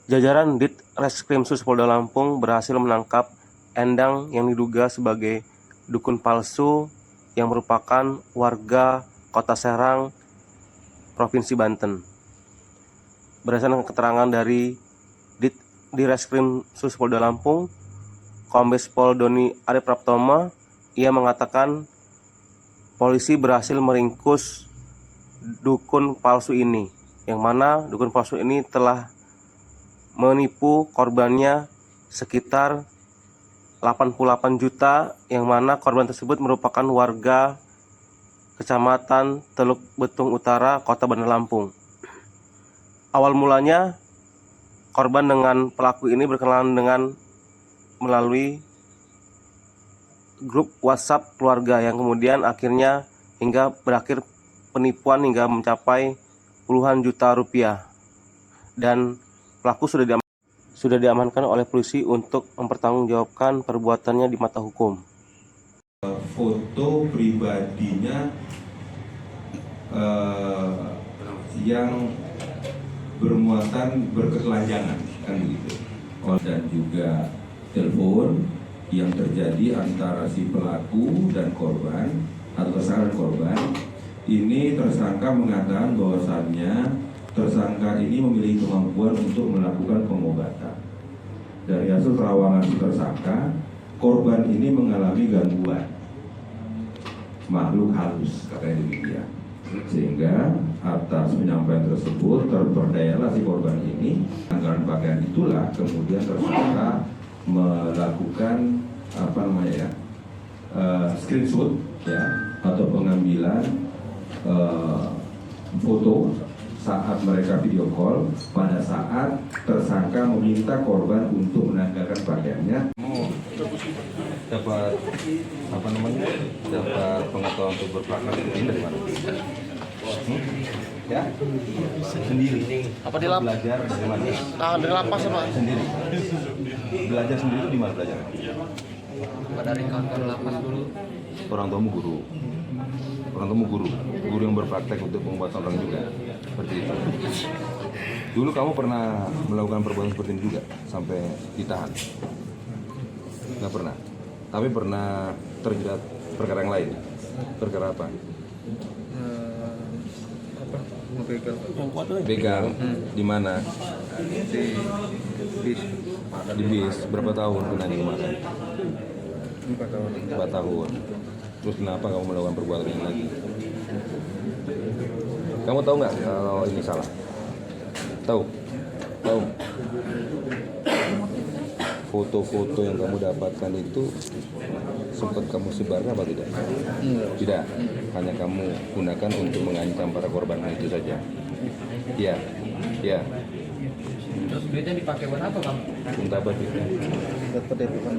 Jajaran Ditreskrimsus Polda Lampung berhasil menangkap Endang yang diduga sebagai dukun palsu yang merupakan warga Kota Serang, Provinsi Banten. Berdasarkan keterangan dari Ditreskrimsus Polda Lampung, Kombes Pol Doni Arif Praptoma, ia mengatakan polisi berhasil meringkus dukun palsu ini, yang mana dukun palsu ini telah menipu korbannya sekitar 88 juta, yang mana korban tersebut merupakan warga Kecamatan Teluk Betung Utara, Kota Bandar Lampung. Awal mulanya korban dengan pelaku ini berkenalan dengan melalui grup WhatsApp keluarga, yang kemudian akhirnya hingga berakhir penipuan hingga mencapai puluhan juta rupiah, dan pelaku sudah diamankan oleh polisi untuk mempertanggungjawabkan perbuatannya di mata hukum. Foto pribadinya yang bermuatan berketelanjangan, kan begitu. Dan juga telepon yang terjadi antara si pelaku dan korban atau tersangka dan korban. Ini tersangka mengatakan bahwasannya tersangka ini memiliki kemampuan untuk melakukan pengobatan. Dari hasil terawangan si tersangka, korban ini mengalami gangguan makhluk halus, katanya demikian. Sehingga atas penyampaian tersebut terperdayalah si korban ini. Anggaran pakaian itulah kemudian tersangka melakukan screenshot ya, atau pengambilan foto saat mereka video call pada saat tersangka meminta korban untuk menanggalkan pakaiannya. Dapat dapat pengetahuan untuk berpraktek ini dari mana? Ya, sendiri. Apa di lapas? Belajar dari mana? Dari lapas sama Sendiri. Belajar sendiri itu di mana belajar? dari kawan-kawan lapas dulu. Orang tuamu guru. Orang tuamu guru yang berpraktek untuk pengobatan orang juga. Seperti itu. Dulu kamu pernah melakukan perbuatan seperti ini juga sampai ditahan? Nggak pernah. Tapi pernah terjerat perkara yang lain. Perkara apa? Begal. Di mana? Di bis. Berapa tahun pernah di kemarin? 4 tahun. Terus kenapa kamu melakukan perbuatan ini lagi? Kamu tahu nggak kalau ini salah? Tahu? Foto-foto yang kamu dapatkan itu sempat kamu sebarkan apa tidak? Tidak. Hanya kamu gunakan untuk mengancam para korban itu saja. Ya. Terus duitnya dipakai buat apa, Bang? Untuk apa duitnya?